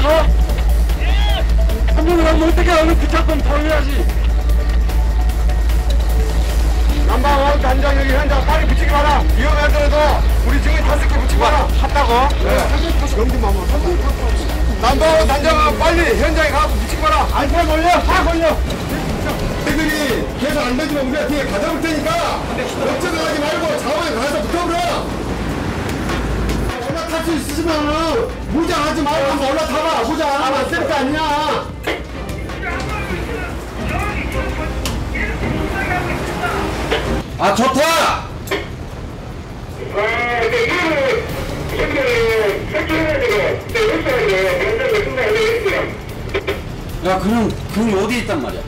하고? 3분을 하면 어떻게 얼른 부착금 돌려야지. 남방원 단장 여기 현장 빨리 붙이기 바라. 위험하더라도 우리 증인 5개 붙이기 바라. 탔다고? 네. 경기만 남방원 단장은 빨리 현장에 가서 붙이기 바라. 다 걸려. 애들이 계속 안 되지만 우리가 뒤에 가져올 테니까 역전을 하지 말고 자원에 가서 붙어버려. 올라탈 수 있으시면 무장하지 말고 한번 올라타봐. 무장 안 하면 쓸 거 아니야. 아, 좋다! 야, 그럼 어디에 있단 말이야?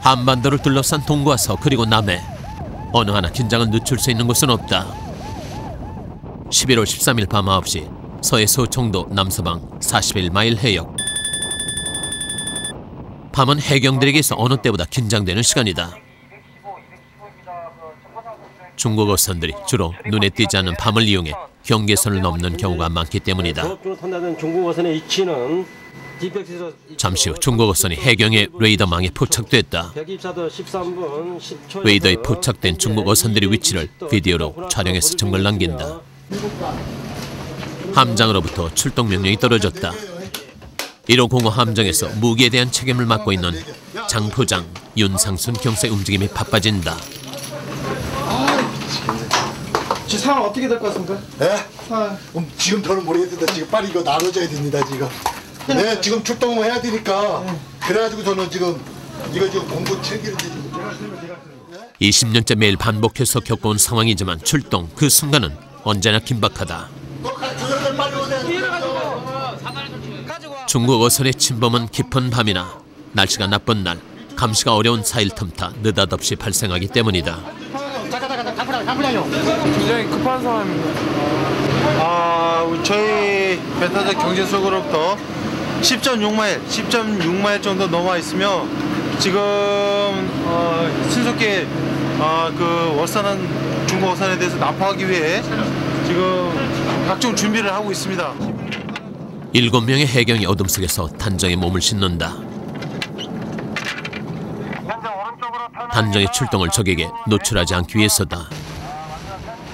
한반도를 둘러싼 동과 서 그리고 남해 어느 하나 긴장을 늦출 수 있는 곳은 없다. 11월 13일 밤 9시 서해서 청도 남서방 41마일 해역. 밤은 해경들에게서 어느 때보다 긴장되는 시간이다. 중국 어선들이 주로 눈에 띄지 않는 밤을 이용해 경계선을 넘는 경우가 많기 때문이다. 중국 어선의 위치는 잠시 후 중국 어선이 해경의 레이더망에 포착됐다. 레이더에 포착된 중국 어선들의 위치를 비디오로 촬영해서 증거를 남긴다. 함장으로부터 출동 명령이 떨어졌다. 1505 함정에서 무기에 대한 책임을 맡고 있는 장포장 윤상순 경사의 움직임이 바빠진다. 지금 상황 어떻게 될 것 같습니까? 네? 지금 저는 모르겠는데 지금 빨리 이거 나눠줘야 됩니다 지금. 네, 지금 출동을 해야 되니까. 그래가지고 저는 지금 이거 지금 공부 챙기는지. 20년째 매일 반복해서 겪어온 상황이지만 출동 그 순간은 언제나 긴박하다. 중국 어선의 침범은 깊은 밤이나 날씨가 나쁜 날, 감시가 어려운 4일 틈타 느닷없이 발생하기 때문이다. 굉장히 급한 상황입니다. 저희 배타적 경제수로부터 10.6마일 정도 넘어 있으며 지금 신속히 그 월산한 중국 어선에 대해서 납포하기 위해 지금 각종 준비를 하고 있습니다. 7명의 해경이 어둠 속에서 단정에 몸을 싣는다. 단정의 출동을 적에게 노출하지 않기 위해서다.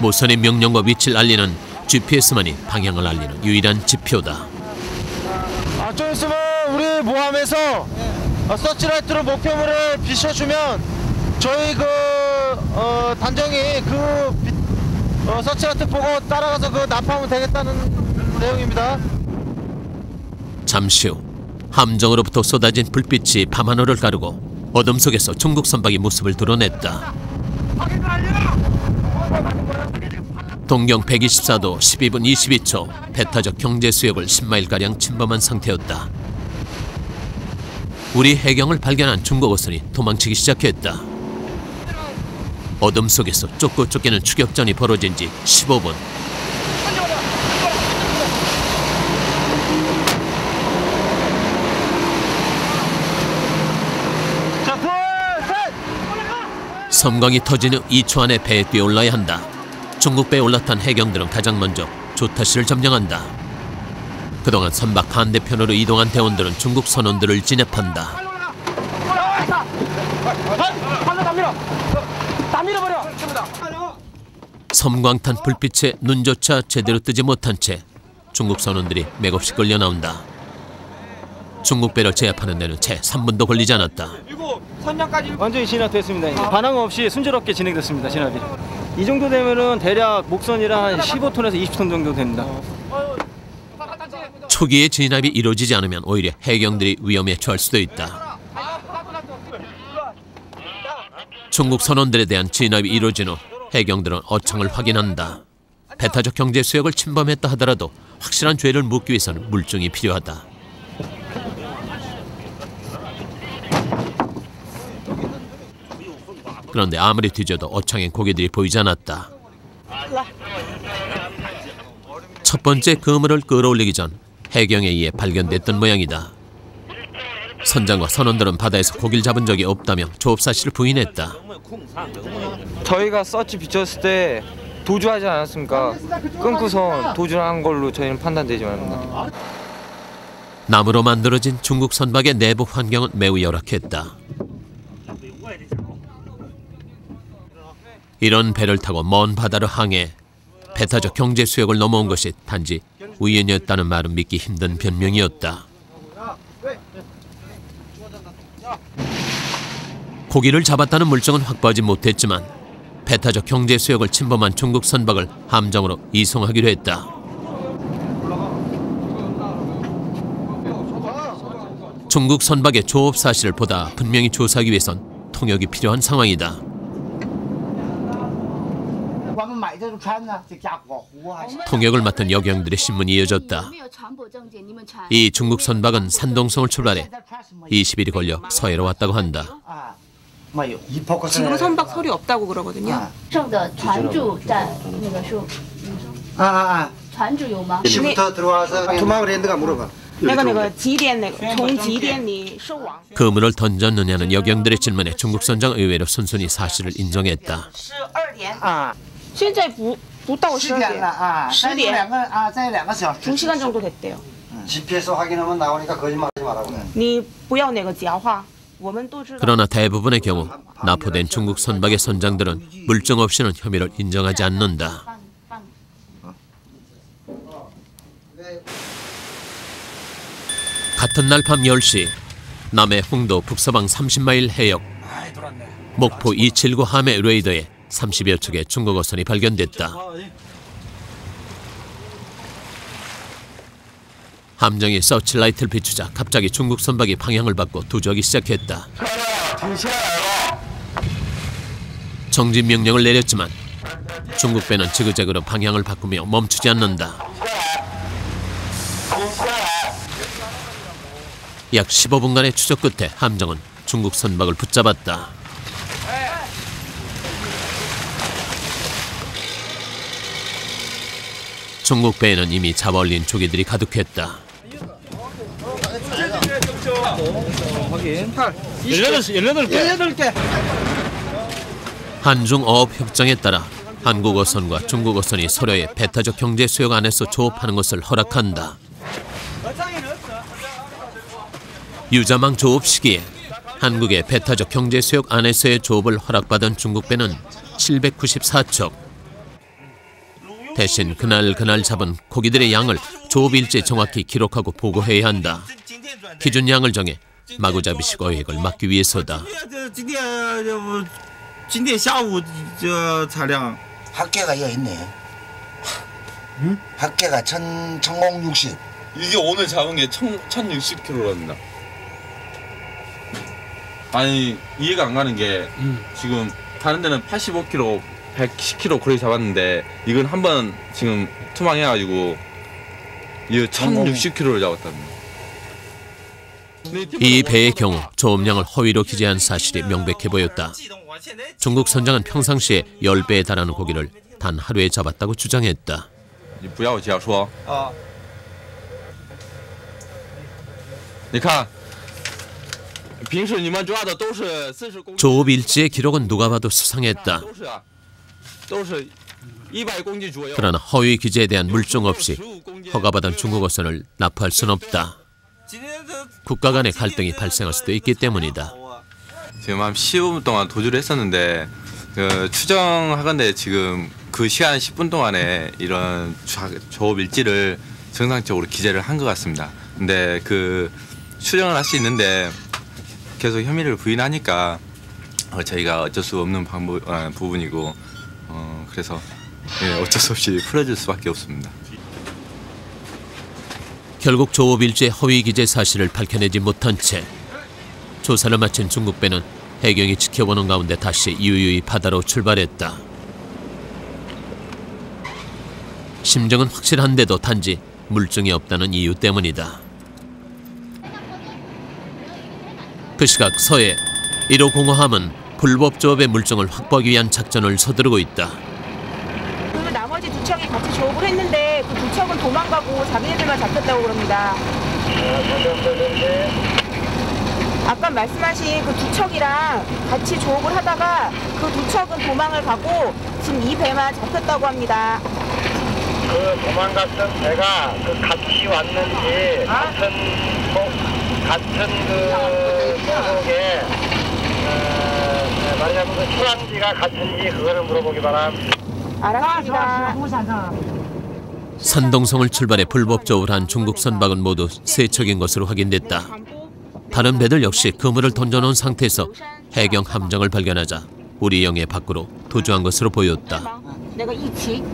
모선의 명령과 위치를 알리는 GPS만이 방향을 알리는 유일한 지표다. 좀 있으면 우리 모함에서 서치라이트로 목표물을 비춰주면 저희 단정이 서치라이트 보고 따라가서 납포하면 되겠다는 내용입니다. 잠시 후 함정으로부터 쏟아진 불빛이 밤하늘을 가르고 어둠 속에서 중국 선박이 모습을 드러냈다. 동경 124도 12분 22초 배타적 경제수역을 10마일가량 침범한 상태였다. 우리 해경을 발견한 중국 어선이 도망치기 시작했다. 어둠 속에서 쫓고 쫓기는 추격전이 벌어진 지 15분. 섬광이 터진 후 2초 안에 배에 뛰어올라야 한다. 중국 배에 올라탄 해경들은 가장 먼저 조타시를 점령한다. 그동안 선박 반대편으로 이동한 대원들은 중국 선원들을 진압한다. 섬광탄 불빛에 눈조차 제대로 뜨지 못한 채 중국 선원들이 맥없이 끌려 나온다. 중국 배를 제압하는 데는 채 3분도 걸리지 않았다. 완전히 진압됐습니다. 반항 없이 순조롭게 진행됐습니다. 진압이. 이 정도 되면은 대략 목선이랑 한 15톤에서 20톤 정도 됩니다. 초기에 진압이 이루어지지 않으면 오히려 해경들이 위험에 처할 수도 있다. 중국 선원들에 대한 진압이 이루어진 후 해경들은 어청을 확인한다. 배타적 경제 수역을 침범했다 하더라도 확실한 죄를 묻기 위해서는 물증이 필요하다. 그런데 아무리 뒤져도 어창엔 고기들이 보이지 않았다. 첫 번째 그물을 끌어올리기 전 해경에 의해 발견됐던 모양이다. 선장과 선원들은 바다에서 고기를 잡은 적이 없다며 조업 사실을 부인했다. 저희가 서치 비쳤을 때 도주하지 않았습니까? 끊고서 도주한 걸로 저희는 판단되지 않습니다. 나무로 만들어진 중국 선박의 내부 환경은 매우 열악했다. 이런 배를 타고 먼 바다를 항해 배타적 경제 수역을 넘어온 것이 단지 우연이었다는 말은 믿기 힘든 변명이었다. 고기를 잡았다는 물증은 확보하지 못했지만 배타적 경제 수역을 침범한 중국 선박을 함정으로 이송하기로 했다. 중국 선박의 조업 사실을 보다 분명히 조사하기 위해선 통역이 필요한 상황이다. 통역을 맡은 여경들의 신문이 이어졌다. 이 중국 선박은 산동성을 출발해 20일이 걸려 서해로 왔다고 한다. 지금 선박 서류 없다고 그러거든요. 시부터 들어와서 토마브랜드가 물어봐. 그물을 던졌느냐는 여경들의 질문에 중국 선장 의외로 순순히 사실을 인정했다. 现在不到10点10点2시간 정도 됐대요. GPS 확인하면 나오니까 거짓말하지 말라고. 你不要那个假话。 그러나 대부분의 경우 납포된 중국 선박의 선장들은 물증 없이는 혐의를 인정하지 않는다. 같은 날 밤 10시 남해 홍도 북서방 30마일 해역 목포 279 함해 레이더에 30여 척의 중국 어선이 발견됐다. 함정이 서치라이트를 비추자 갑자기 중국 선박이 방향을 바꿔 도주하기 시작했다. 정진 명령을 내렸지만 중국 배는 지그재그로 방향을 바꾸며 멈추지 않는다. 약 15분간의 추적 끝에 함정은 중국 선박을 붙잡았다. 중국 배에는 이미 잡아올린 조개들이 가득했다. 한중 어업협정에 따라 한국 어선과 중국 어선이 서로의 배타적 경제 수역 안에서 조업하는 것을 허락한다. 유자망 조업 시기에 한국의 배타적 경제 수역 안에서의 조업을 허락받은 중국 배는 794척. 대신 그날 잡은 고기들의 양을 조업 일지에 정확히 기록하고 보고해야 한다. 기준 양을 정해 마구잡이식 어획을 막기 위해서다. 합계가 여기 있네. 합계가 1060. 이게 오늘 잡은 게 1060kg랍니다. 아니 이해가 안 가는 게 지금 다른 데는 85kg, 110kg 거의 잡았는데 이건 한번 지금 투망해가지고 이거 1060kg를 잡았답니다. 이 배의 경우 조업량을 허위로 기재한 사실이 명백해 보였다. 중국 선장은 평상시에 10배에 달하는 고기를 단 하루에 잡았다고 주장했다. 조업 일지의 기록은 누가 봐도 수상했다. 그러나 허위 기재에 대한 물증 없이 허가받은 중국 어선을 납부할 순 없다. 국가 간의 갈등이 발생할 수도 있기 때문이다. 지금 한 15분 동안 도주를 했었는데 추정하건대 지금 그 시간 10분 동안에 이런 조업 일지를 정상적으로 기재를 한 것 같습니다. 근데 그 추정을 할 수 있는데 계속 혐의를 부인하니까 저희가 어쩔 수 없는 부분이고 그래서 어쩔 수 없이 풀어줄 수밖에 없습니다. 결국 조업 일지의 허위 기재 사실을 밝혀내지 못한 채 조사를 마친 중국 배는 해경이 지켜보는 가운데 다시 유유히 바다로 출발했다. 심정은 확실한데도 단지 물증이 없다는 이유 때문이다. 그 시각 서해 1호 공허함은 불법 조업의 물증을 확보하기 위한 작전을 서두르고 있다. 그 나머지 두 척이 같이 조업을 했는데 그 두 척은 도망가고 자기네들만 잡혔다고 그럽니다. 아까 말씀하신 그 두 척이랑 같이 조업을 하다가 그 두 척은 도망을 가고 지금 이 배만 잡혔다고 합니다. 그 도망갔던 배가 그 같이 왔는지 같은 그 소속에 말하자면 그 출항지가 같은지 그거를 물어보기 바랍니다. 알았습니다. 산동성을 출발해 불법 조업을 한 중국 선박은 모두 세 척인 것으로 확인됐다. 다른 배들 역시 그물을 던져놓은 상태에서 해경 함정을 발견하자 우리 영해 밖으로 도주한 것으로 보였다. 내가 이치.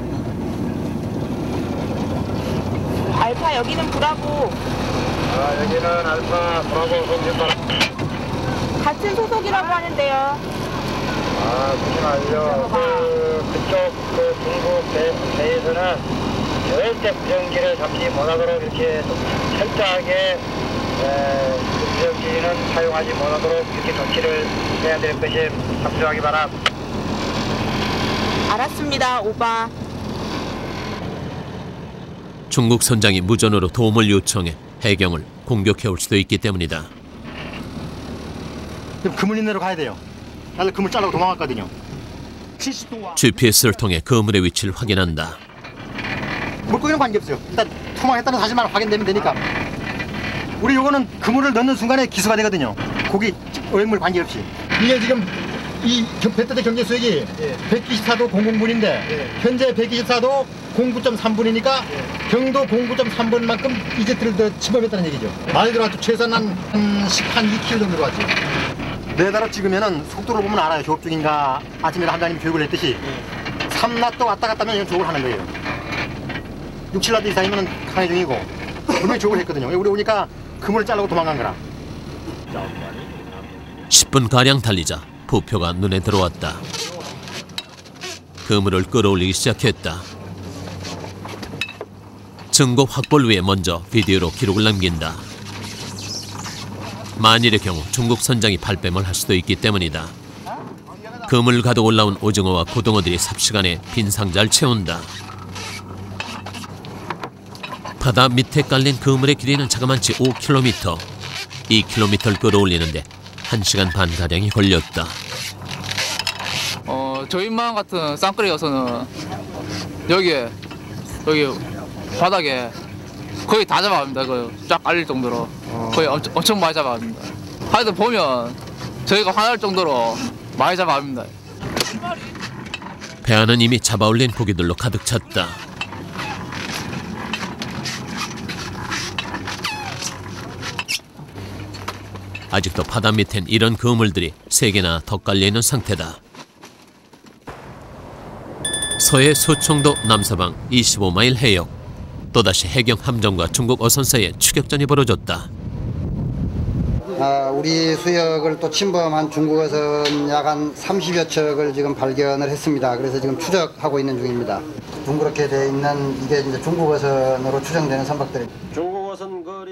알파 여기는 브라보. 여기는 알파 브라보 송진 바람. 같은 소속이라고 하는데요. 무슨 말이요? 그쪽 그 중국 배에서는 절대 무전기를 잡지 못하도록 이렇게 철저하게 무전기는 사용하지 못하도록 이렇게 조치를 해야 될 것이 확실하기 바랍니다. 알았습니다, 오바. 중국 선장이 무전으로 도움을 요청해 해경을 공격해올 수도 있기 때문이다. 그물 있는 데로 가야 돼요. 나는 그물 자르고 도망갔거든요. GPS를 통해 그물의 위치를 확인한다. 물고기는 관계없어요. 일단 도망했다는 사실만 확인되면 되니까. 우리 요거는 그물을 넣는 순간에 기수가 되거든요. 고기 어획물 관계없이. 이게 지금 이 배터리 경제 수역이 124도 00분인데 현재 124도 09.3분이니까 경도 09.3분만큼 이제트를 더 침범했다는 얘기죠. 많이 들어왔죠. 최소한 한 2km 정도 들어왔죠. 레다로 찍으면은 속도를 보면 알아요. 조업 중인가. 아침에 함장님이 교육을 했듯이 3낫도 왔다 갔다 하면 이건 조업을 하는 거예요. 6, 7낫도 이상이면 강의 중이고 분명히 조업을 했거든요. 우리 오니까 그물을 자르고 도망간 거라. 10분가량 달리자 부표가 눈에 들어왔다. 그물을 끌어올리기 시작했다. 증거 확보를 위해 먼저 비디오로 기록을 남긴다. 만일의 경우 중국 선장이 발뺌을 할 수도 있기 때문이다. 그물 가득 올라온 오징어와 고등어들이 삽시간에 빈 상자를 채운다. 바다 밑에 깔린 그물의 길이는 자그만치 5km. 2km를 끌어올리는데 1시간 반가량이 걸렸다. 저희만 같은 쌍끌이여서는 여기 바닥에 거의 다 잡아갑니다. 쫙 깔릴 정도로 거의 엄청 많이 잡아갑니다. 하여튼 보면 저희가 화날 정도로 많이 잡아갑니다. 배 안은 이미 잡아올린 고기들로 가득 찼다. 아직도 바다 밑엔 이런 그물들이 3개나 더 깔려있는 상태다. 서해 소총도 남서방 25마일 해역. 또다시 해경 함정과 중국 어선 사이에 추격전이 벌어졌다. 우리 수역을 또 침범한 중국 어선 약 한 30여 척을 지금 발견을 했습니다. 그래서 지금 추적하고 있는 중입니다. 둥그렇게 돼 있는 이게 이제 중국 어선으로 추정되는 선박들입니다.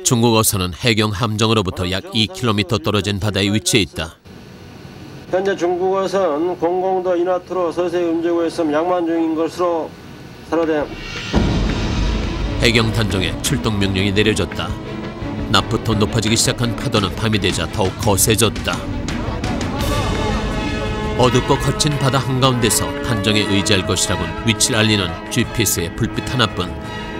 중국 어선은 해경 함정으로부터 약 2km 떨어진 바다에 위치해 있다. 현재 중국 어선 공공도 이나트로 서서히 움직이고 있음 양만 중인 것으로 사료됨. 해경 단정에 출동 명령이 내려졌다. 낮부터 높아지기 시작한 파도는 밤이 되자 더욱 거세졌다. 어둡고 거친 바다 한가운데서 단정에 의지할 것이라곤 위치를 알리는 GPS의 불빛 하나뿐.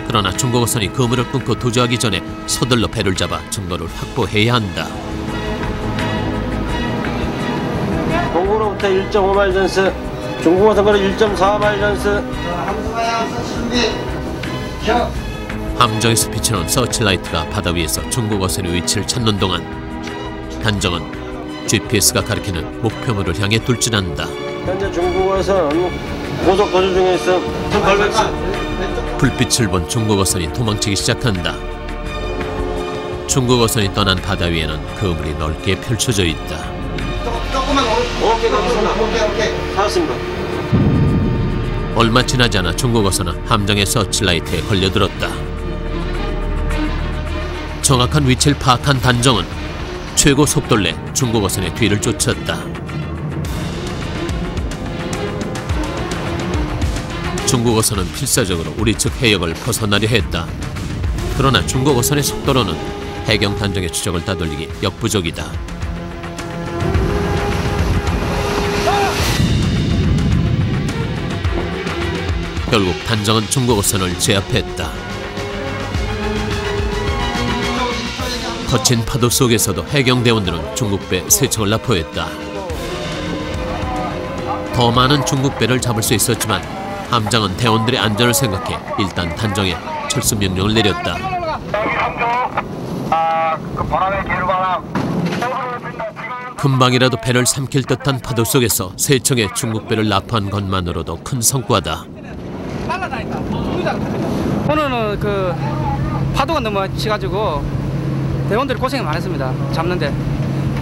그러나 중국 어선이 그물을 끊고 도주하기 전에 서둘러 배를 잡아 증거를 확보해야 한다. 동구로부터 1.5마일 전스, 중국 어선거리 1.4마일 전스. 함정에서 비춰놓은 서치라이트가 바다 위에서 중국 어선의 위치를 찾는 동안 단정은 GPS가 가리키는 목표물을 향해 돌진한다. 현재 중국 어선 고속 거주 중에 있음. 불빛을 본 중국 어선이 도망치기 시작한다. 중국 어선이 떠난 바다 위에는 그물이 넓게 펼쳐져 있다. 조금만 오케이 가겠습니다. 찾았습니다. 얼마 지나지 않아 중국 어선은 함정의 서치라이트에 걸려들었다. 정확한 위치를 파악한 단정은 최고 속도를 내 중국 어선의 뒤를 쫓았다. 중국 어선은 필사적으로 우리 측 해역을 벗어나려 했다. 그러나 중국 어선의 속도로는 해경 단정의 추적을 따돌리기 역부족이다. 결국 단정은 중국 어선을 제압했다. 거친 파도 속에서도 해경대원들은 중국배 3척을 납포했다. 더 많은 중국배를 잡을 수 있었지만 함장은 대원들의 안전을 생각해 일단 단정에 철수 명령을 내렸다. 금방이라도 배를 삼킬 듯한 파도 속에서 3척의 중국배를 납포한 것만으로도 큰 성과다. 오늘은 그 파도가 너무 치가지고 대원들이 고생이 많았습니다. 잡는데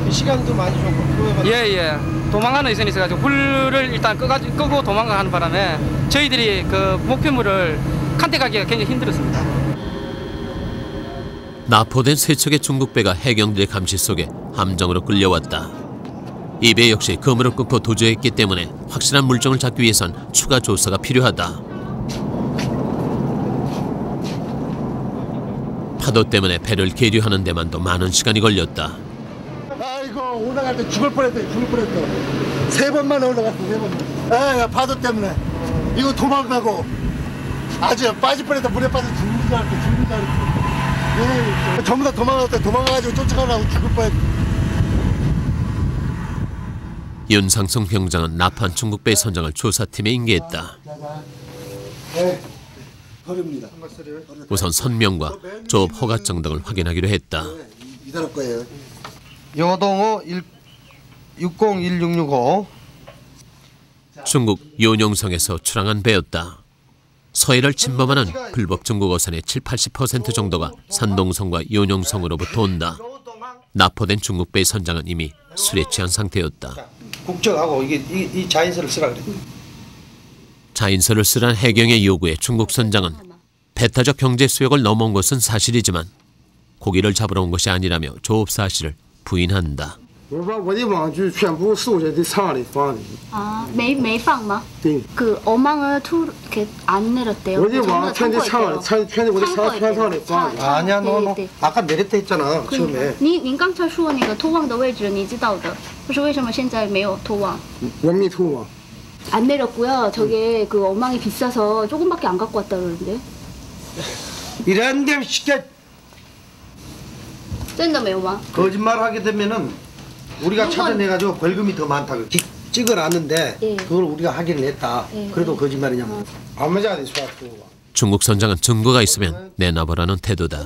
시간도 많이 줬고 예예 도망가는 의선이 있어가지고 불을 일단 끄고 도망가는 바람에 저희들이 그 목표물을 컨택하기가 굉장히 힘들었습니다. 납포된 3척의 중국배가 해경들의 감시 속에 함정으로 끌려왔다. 이 배 역시 그물을 끊고 도주했기 때문에 확실한 물증을 찾기 위해선 추가 조사가 필요하다. 파도 때문에 배를 계류하는 데만도 많은 시간이 걸렸다. 아이고 올라갈 때 죽을 뻔했어. 3번만 올라갔어. 3번만. 아 파도 때문에 이거 도망가고 아주 빠질 뻔했다. 물에 빠져 죽는 줄 알았어. 예, 전부 다 도망가가지고 쫓아가려고 죽을 뻔했어. 윤상성 병장은 납포한 중국배 선장을 조사팀에 인계했다. 우선 선명과 조업 허가증 등을 확인하기로 했다. 이대로 거예요. 여동호 601665 중국 요뇽성에서 출항한 배였다. 서해를 침범하는 불법 중국 어선의 70-80% 정도가 산동성과 요뇽성으로부터 온다. 납포된 중국배의 선장은 이미 술에 취한 상태였다. 국적하고 이 자인서를 쓰라 그래. 자인서를 쓰란 해경의 요구에 중국 선장은 배타적 경제 수역을 넘어온 것은 사실이지만 고기를 잡으러 온 것이 아니라며 조업 사실을 부인한다. 我的网就全部收在这厂里放的。 아,没放吗? 네. 그 어망을 이렇게 안 내렸대요.我的网全在厂里，全在我的厂里放的。 아니야, 너 아까 내렸다 했잖아 처음에. 您刚才说那个拖网的位置你知道的，可是为什么现在没有拖网？我没拖网。 안 내렸고요. 저게 그 어망이 비싸서 조금밖에 안 갖고 왔다 그러는데. 이런 데 시켜. 真的没有吗? 거짓말하게 되면은 우리가 찾아내가지고 벌금이 더 많다고 찍어놨는데 예. 그걸 우리가 확인을 했다. 예. 그래도 거짓말이냐고. 중국 선장은 증거가 있으면 내놔보라는 태도다.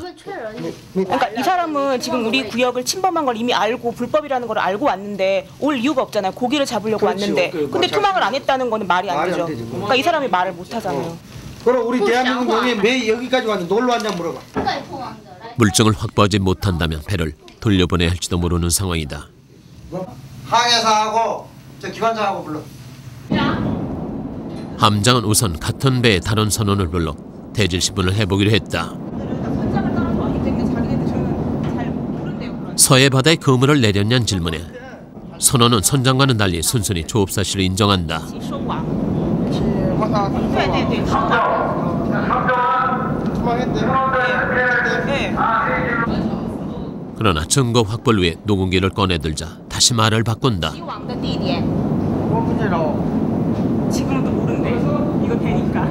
그러니까 이 사람은 지금 우리 구역을 침범한 걸 이미 알고 불법이라는 걸 알고 왔는데 올 이유가 없잖아요. 고기를 잡으려고 왔는데. 근데 투망을 안 했다는 거는 말이 안 되죠. 그러니까 이 사람이 말을 못 하잖아요. 그럼 우리 대한민국 왜 여기까지 왔는데 놀러 왔냐 물어봐. 물증을 확보하지 못한다면 배를 돌려보내야 할지도 모르는 상황이다. 항해사하고 저 기관장하고 불러. 함장은 우선 같은 배의 다른 선원을 불러 대질 신문을 해보기로 했다. 서해 바다에 그물을 내렸냐는 질문에 선원은 선장과는 달리 순순히 조업 사실을 인정한다. 그러나 증거 확보를 위해 녹음기를 꺼내들자 다시 말을 바꾼다. 지금도 모른대. 이거 되니까.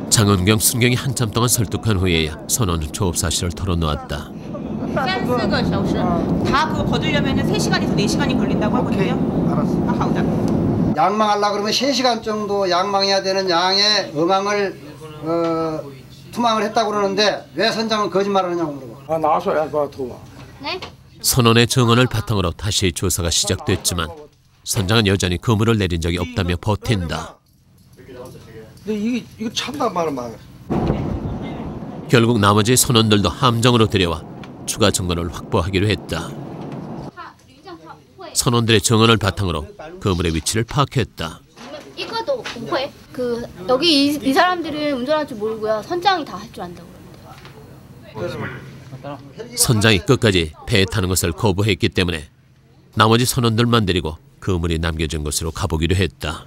장은경, 순경이 한참 동안 설득한 후에야 선원은 조업 사실을 털어놓았다. 3-4个小时. 다 그거 거두려면 3시간에서 4시간이 걸린다고 하거든요. 알았어. 양망하려고 그러면 3시간 정도 양망해야 되는 양의 어망을 투망을 했다고 그러는데 왜 선장은 거짓말을 하냐고 물어봐. 아, 나와서야 그 도망. 네? 선원의 증언을 바탕으로 다시 조사가 시작됐지만 선장은 여전히 그물을 내린 적이 없다며 버틴다. 근데 이거 참다 말은 결국 나머지 선원들도 함정으로 들여와 추가 증거를 확보하기로 했다. 선원들의 증언을 바탕으로 그물의 위치를 파악했다. 이거도 不会. 그 여기 이 사람들은 운전할 줄 모르고요. 선장이 다 할 줄 안다고 그러는데요. 선장이 끝까지 배에 타는 것을 거부했기 때문에 나머지 선원들만 데리고 그물이 남겨진 곳으로 가보기로 했다.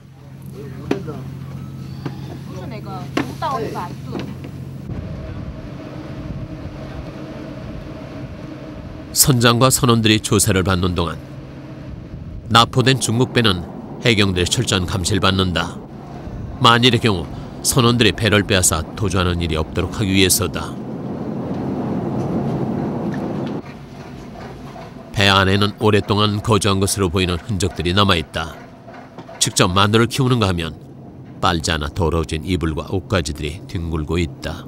선장과 선원들이 조사를 받는 동안 납포된 중국 배는 해경들의 철저한 감시를 받는다. 만일의 경우 선원들이 배를 빼앗아 도주하는 일이 없도록 하기 위해서다. 배 안에는 오랫동안 거주한 것으로 보이는 흔적들이 남아있다. 직접 마늘을 키우는가 하면 빨지 않아 더러워진 이불과 옷가지들이 뒹굴고 있다.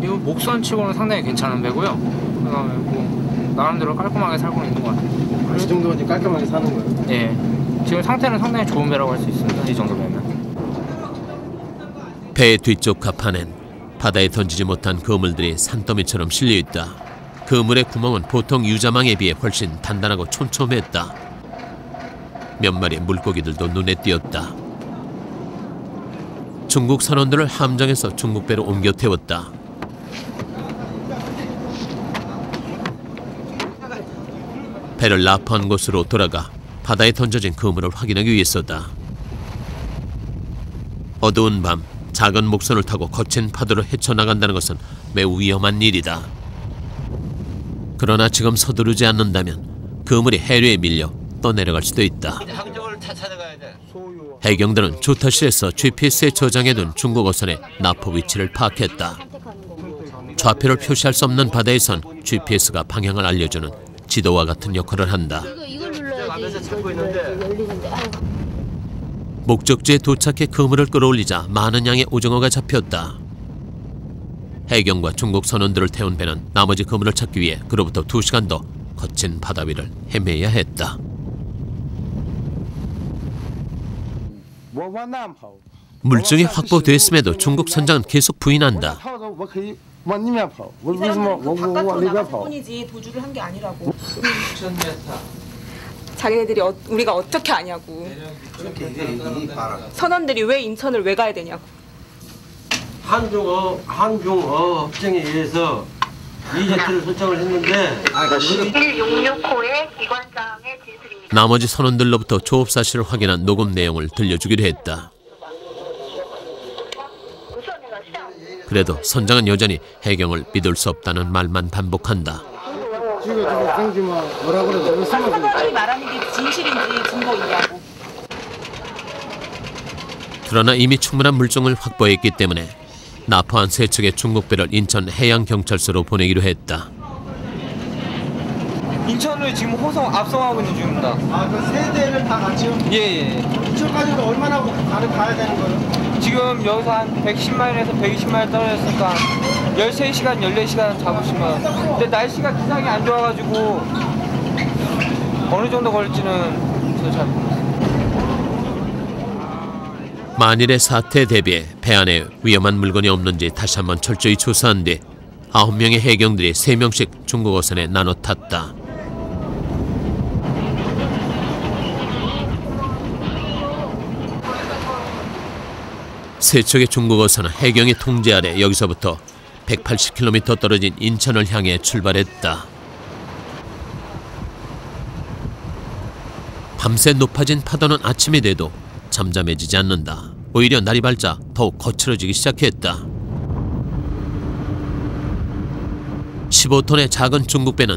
이거 목선치고는 상당히 괜찮은 배고요. 그다음에 뭐 나름대로 깔끔하게 살고 있는 것 같아요. 이 정도면 지금 깔끔하게 사는 거예요? 네. 지금 상태는 상당히 좋은 배라고 할 수 있습니다. 이 정도 배면. 배의 뒤쪽 갑판엔 바다에 던지지 못한 그물들이 산더미처럼 실려있다. 그물의 구멍은 보통 유자망에 비해 훨씬 단단하고 촘촘했다. 몇 마리의 물고기들도 눈에 띄었다. 중국 선원들을 함정에서 중국 배로 옮겨 태웠다. 배를 납포한 곳으로 돌아가 바다에 던져진 그물을 확인하기 위해서다. 어두운 밤 작은 목선을 타고 거친 파도를 헤쳐나간다는 것은 매우 위험한 일이다. 그러나 지금 서두르지 않는다면 그물이 해류에 밀려 떠내려갈 수도 있다. 해경들은 조타실에서 GPS에 저장해둔 중국 어선의 납포 위치를 파악했다. 좌표를 표시할 수 없는 바다에선 GPS가 방향을 알려주는 지도와 같은 역할을 한다. 이걸 눌러야지. 열리는데. 목적지에 도착해 그물을 끌어올리자 많은 양의 오징어가 잡혔다. 해경과 중국 선원들을 태운 배는 나머지 그물을 찾기 위해 그로부터 2시간 더 거친 바다 위를 헤매야 했다. 물증이 확보됐음에도 중국 선장은 계속 부인한다. 뿐이지 도주를 한 게 아니라고. 자기네들이 우리가 어떻게 아냐고. 선원들이 왜 인천을 왜 가야 되냐고. 한중어 협정에 의해서 이제트를 설정을 했는데 1666호의 기관장의 진술입니다. 나머지 선원들로부터 조업 사실을 확인한 녹음 내용을 들려주기로 했다. 그래도 선장은 여전히 해경을 믿을 수 없다는 말만 반복한다. 빨리 말하는 게 진실인지 증거이냐고. 그러나 이미 충분한 물증을 확보했기 때문에 납포한 세 척의 중국 배를 인천 해양경찰서로 보내기로 했다. 인천을 지금 앞서가고 있는 중입니다. 아, 그 세 대를 다 같이요? 예. 인천까지도 얼마나 가야 되는 거예요? 지금 여기서 한 110마일에서 120마일 떨어졌으니까 13시간, 14시간 잡으시면. 근데 날씨가 기상이 안 좋아가지고 어느 정도 걸릴지는 저도 잘 모르겠어요. 만일의 사태에 대비해 배 안에 위험한 물건이 없는지 다시 한번 철저히 조사한 뒤 9명의 해경들이 3명씩 중국 어선에 나눠 탔다. 세 척의 중국 어선은 해경의 통제 아래 여기서부터 180km 떨어진 인천을 향해 출발했다. 밤새 높아진 파도는 아침이 돼도 잠잠해지지 않는다. 오히려 날이 밝자 더욱 거칠어지기 시작했다. 15톤의 작은 중국 배는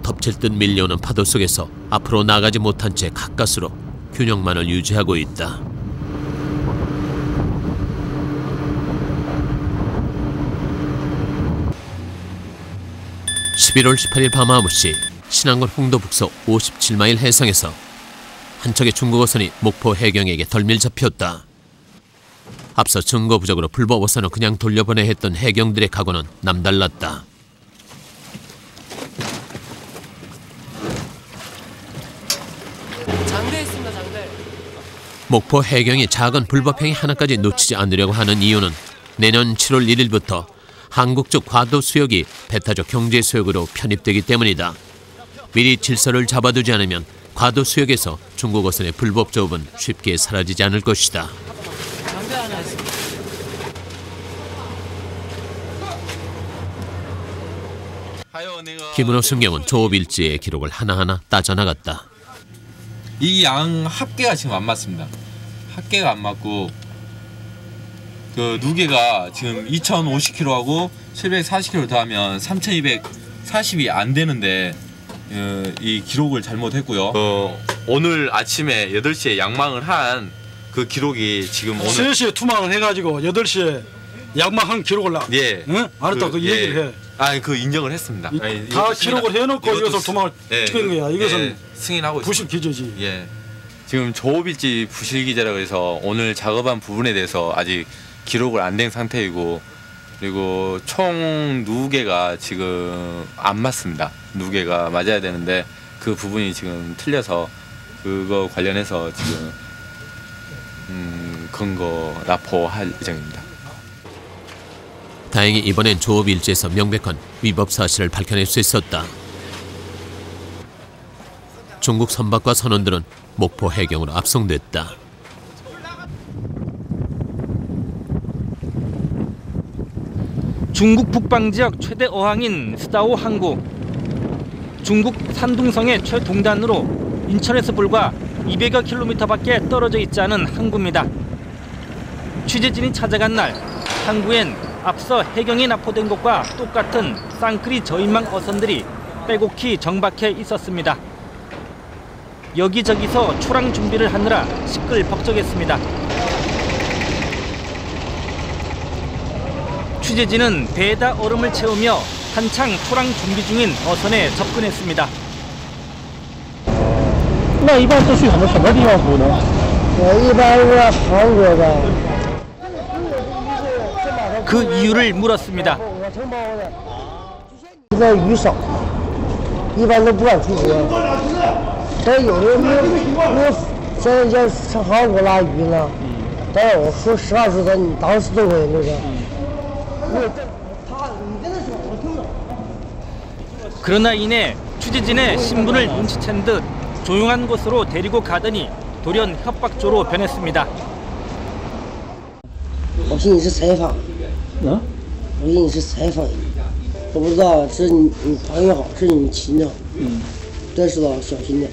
덮칠 듯 밀려오는 파도 속에서 앞으로 나가지 못한 채 가까스로 균형만을 유지하고 있다. (11월 18일) 밤 9시 신안군 홍도 북서 57마일 해상에서 한 척의 중국 어선이 목포 해경에게 덜밀 잡혔다. 앞서 증거 부족으로 불법 어선을 그냥 돌려보내 했던 해경들의 각오는 남달랐다. 장대했습니다, 장대. 목포 해경이 작은 불법행위 하나까지 놓치지 않으려고 하는 이유는 내년 7월 1일부터 한국 쪽 과도 수역이 배타적 경제 수역으로 편입되기 때문이다. 미리 질서를 잡아두지 않으면 과도 수역에서 중국 어선의 불법 조업은 쉽게 사라지지 않을 것이다. 장대 하나 했습니다. 김은호 승경은 조업일지의 기록을 하나하나 따져나갔다. 이 양 합계가 지금 안 맞습니다. 합계가 안 맞고 그 누계가 지금 2,050kg하고 740kg 더하면 3,240이 안 되는데 이 기록을 잘못했고요. 오늘 아침에 8시에 양망을 한 그 기록이 지금 오늘 3시에 투망을 해가지고 8시에 양망한 기록을 예. 응? 알았다. 그 얘기를 해. 아니 그 인정을 했습니다. 아니, 다 기록을 해놓고 이것을 투망을 시킨 거야. 이것은 승인하고 부실 기재지. 예. 지금 조업일지 부실 기재라고 해서 오늘 작업한 부분에 대해서 아직 기록을 안 된 상태이고, 그리고 총 누계가 지금 안 맞습니다. 누계가 맞아야 되는데 그 부분이 지금 틀려서 그거 관련해서 지금 근거 납포할 예정입니다. 다행히 이번엔 조업일지에서 명백한 위법 사실을 밝혀낼 수 있었다. 중국 선박과 선원들은 목포 해경으로 압송됐다. 중국 북방 지역 최대 어항인 스다오 항구. 중국 산둥성의 최동단으로 인천에서 불과 200여 킬로미터밖에 떨어져 있지 않은 항구입니다. 취재진이 찾아간 날 항구엔 앞서 해경에 납포된 것과 똑같은 쌍크리 저인망 어선들이 빼곡히 정박해 있었습니다. 여기저기서 출항 준비를 하느라 시끌벅적했습니다. 취재진은 배에다 얼음을 채우며 한창 출항 준비 중인 어선에 접근했습니다. 那一般都去什么地方捕呢？一般是韩国的。 그 이유를 물었습니다. 这鱼少，一般都不敢出河。但有的我现在要上韩国拉鱼呢，但是我说实话实说，你当时都会那个。 그러나 이내 취재진의 신분을 눈치챈 듯 조용한 곳으로 데리고 가더니 돌연 협박조로 변했습니다. 我寻你是采访，我寻你是采访，我不知道是你朋友好，是你亲戚好，这知道小心点。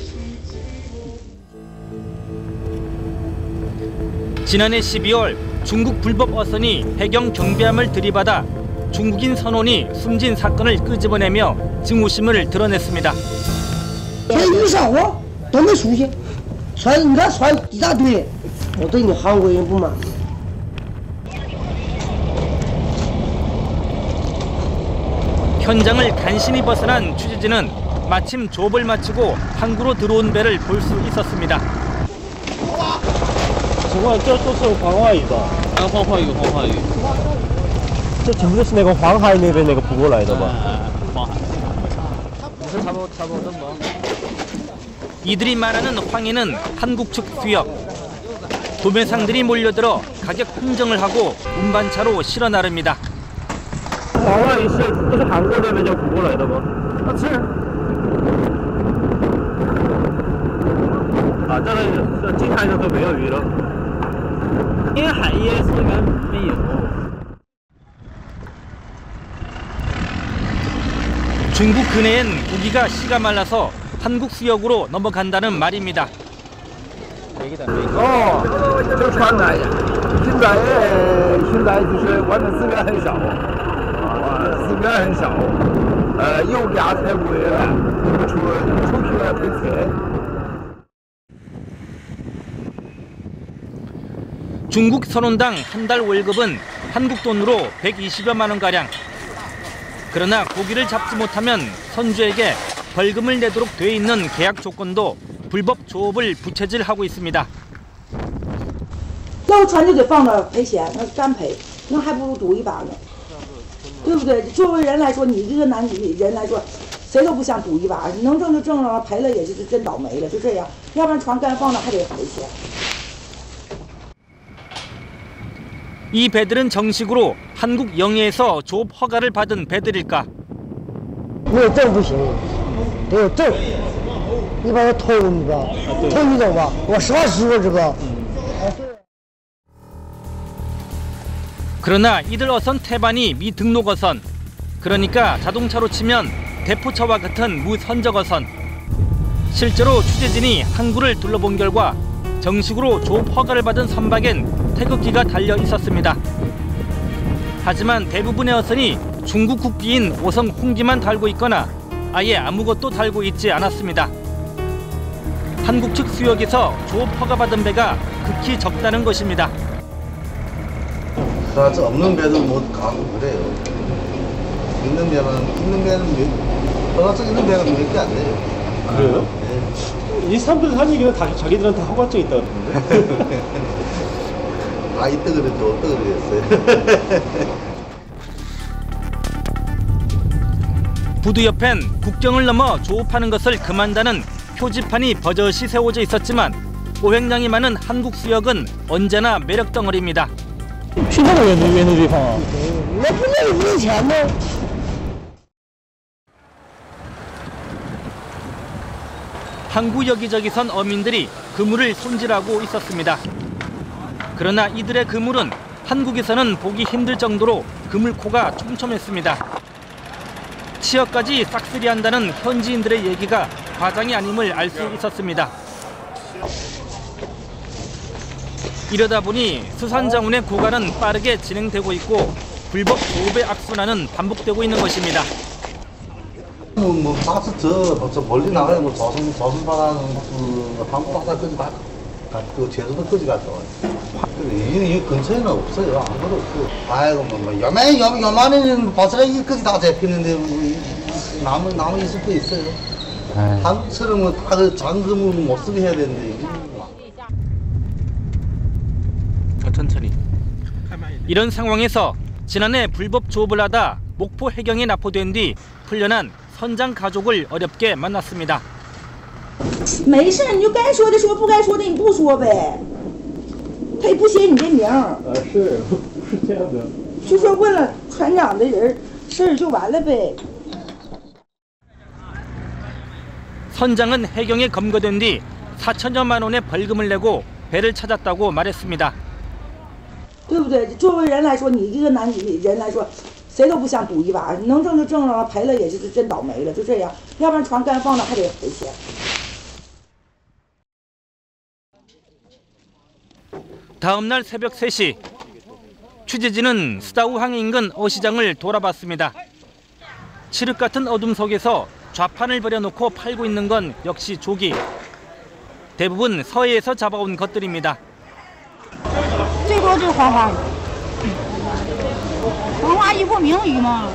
지난해 12월 중국 불법 어선이 해경 경비함을 들이받아 중국인 선원이 숨진 사건을 끄집어내며 증오심을 드러냈습니다. 这鱼少啊，都没出息，船你看船一大堆，我对你韩国人不满。 현장을 간신히 벗어난 취재진은 마침 조업을 마치고 항구로 들어온 배를 볼 수 있었습니다. 这都是黄花鱼吧？黄花鱼。这全部都是那个黄海那边那个捕过来的吧？黄海。差不多这么。 이들이 말하는 황해는 한국 측 수역. 도매상들이 몰려들어 가격 흥정을 하고 운반차로 실어 나릅니다. 黄花鱼是韩国那边就捕过来的吗？是。啊，这近海的都没有鱼了，因为海椰这边没有。 중국 근해엔 고기가 씨가 말라서 한국 수역으로 넘어간다는 말입니다. 这个船呢，现在就是外面资源很少，资源很少，油价太贵了，出去了赔钱。 중국 선원당 한 달 월급은 한국 돈으로 120여만 원가량. 그러나 고기를 잡지 못하면 선주에게 벌금을 내도록 돼 있는 계약 조건도 불법 조업을 부채질하고 있습니다. 捞船就得放那儿赔钱，那干赔，那还不如赌一把呢，对不对？作为人来说，你这个男人来说，谁都不想赌一把，能挣就挣了，赔了也是真倒霉了，就这样，要不然船干放那还得赔钱。 이 배들은 정식으로 한국 영해에서 조업 허가를 받은 배들일까? 没有证不行，得有证。一般都偷你知道，偷你懂吧？我实话实说，这个。 그러나 이들 어선 태반이 미등록 어선. 그러니까 자동차로 치면 대포차와 같은 무선적어선. 실제로 취재진이 항구를 둘러본 결과 정식으로 조업 허가를 받은 선박엔 태극기가 달려 있었습니다. 하지만 대부분의 어선이 중국 국기인 오성 홍기만 달고 있거나 아예 아무것도 달고 있지 않았습니다. 한국 측 수역에서 조업 허가 받은 배가 극히 적다는 것입니다. 그래서 없는 배도 못 가고 그래요. 있는 배는 허가증 있는 배가 몇 개 안 돼요. 그래요? 네. 이 사람들 한 얘기는 다 자기들한테 허가증 있다고 그러는데. 아, 이때 그랬죠. 어때 그랬어요. 부두 옆엔 국경을 넘어 조업하는 것을 금한다는 표지판이 버젓이 세워져 있었지만 오행량이 많은 한국 수역은 언제나 매력 덩어리입니다. 항구 여기저기선 어민들이 그물을 손질하고 있었습니다. 그러나 이들의 그물은 한국에서는 보기 힘들 정도로 그물코가 촘촘했습니다. 치어까지 싹쓸이한다는 현지인들의 얘기가 과장이 아님을 알 수 있었습니다. 이러다 보니 수산자원의 고갈은 빠르게 진행되고 있고 불법 조업의 악순환은 반복되고 있는 것입니다. 바스 저 멀리 나가요. 저승바다는 한국 바다까지 그 제주도까지 갔다 와요. 이 근처에는 없어요. 아무도 없고. 아이고 요만한 바스가 여기까지 다 잡히는데 남은 있을 거 있어요. 한국처럼 다 잠금은 못 쓰게 해야 되는데. 천천히. 이런 상황에서 지난해 불법 조업을 하다 목포 해경에 납포된 뒤 풀려난 선장 가족을 어렵게 만났습니다. 没事，你就该说的说，不该说的你不说呗。他也不写你这名。是这样的。就说问了船长的人，事儿就完了呗。 선장은 해경에 검거된 뒤 4천여만 원의 벌금을 내고 배를 찾았다고 말했습니다. 对不对？作为人来说，你一个男人来说，谁都不想赌一把，能挣就挣了，赔了也是真倒霉了，就这样，要不然船干放了还得赔钱。 다음 날 새벽 3시, 취재진은 스다우항 인근 어시장을 돌아봤습니다. 칠흑 같은 어둠 속에서 좌판을 버려놓고 팔고 있는 건 역시 조기. 대부분 서해에서 잡아온 것들입니다. 最多就是黄花鱼，黄花鱼不名鱼吗？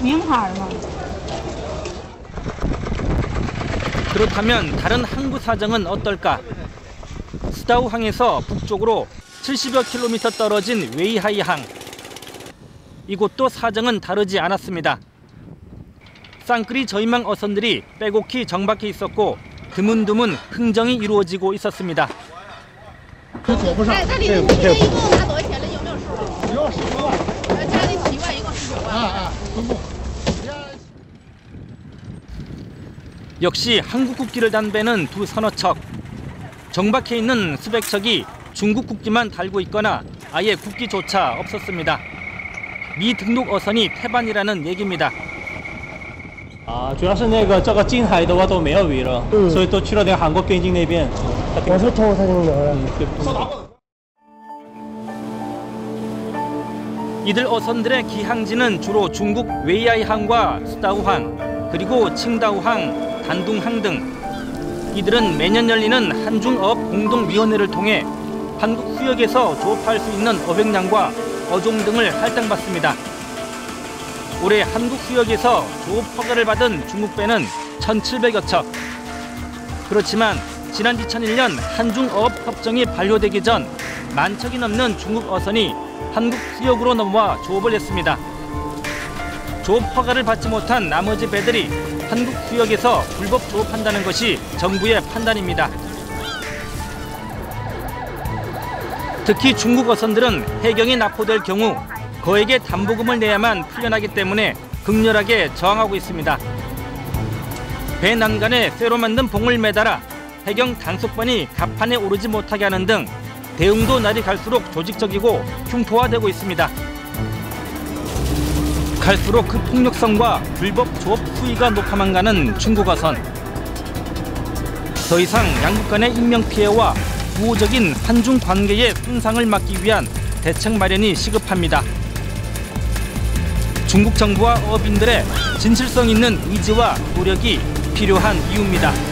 名花嘛。 그렇다면 다른 항구 사정은 어떨까? 스다우항에서 북쪽으로 70여 킬로미터 떨어진 웨이하이항. 이곳도 사정은 다르지 않았습니다. 쌍끌이 저인망 어선들이 빼곡히 정박해 있었고 드문드문 흥정이 이루어지고 있었습니다. 역시 한국 국기를 단 배는 두 서너 척. 정박해 있는 수백 척이 중국 국기만 달고 있거나 아예 국기조차 없었습니다. 미등록 어선이 태반이라는 얘기입니다. 主要是这个近海的话都没有鱼了，所以都去了那个韩国边境那边。我是偷他就有了。 이들 어선들의 기항지는 주로 중국 웨이하이항과 스다우항, 그리고 칭다우항, 단둥항 등. 이들은 매년 열리는 한중업 공동위원회를 통해 한국 수역에서 조업할 수 있는 어획량과 어종 등을 할당받습니다. 올해 한국 수역에서 조업 허가를 받은 중국 배는 1,700여 척. 그렇지만 지난 2001년 한중어업 협정이 발효되기 전 10,000척이 넘는 중국 어선이 한국 수역으로 넘어와 조업을 했습니다. 조업 허가를 받지 못한 나머지 배들이 한국 수역에서 불법 조업한다는 것이 정부의 판단입니다. 특히 중국 어선들은 해경에 납포될 경우 거액의 담보금을 내야만 풀려나기 때문에 극렬하게 저항하고 있습니다. 배 난간에 쇠로 만든 봉을 매달아 해경 단속반이 갑판에 오르지 못하게 하는 등 대응도 날이 갈수록 조직적이고 흉포화되고 있습니다. 갈수록 그 폭력성과 불법 조업 수위가 높아만 가는 중국어선. 더 이상 양국 간의 인명피해와 우호적인 한중 관계의 손상을 막기 위한 대책 마련이 시급합니다. 중국 정부와 어민들의 진실성 있는 의지와 노력이 필요한 이유입니다.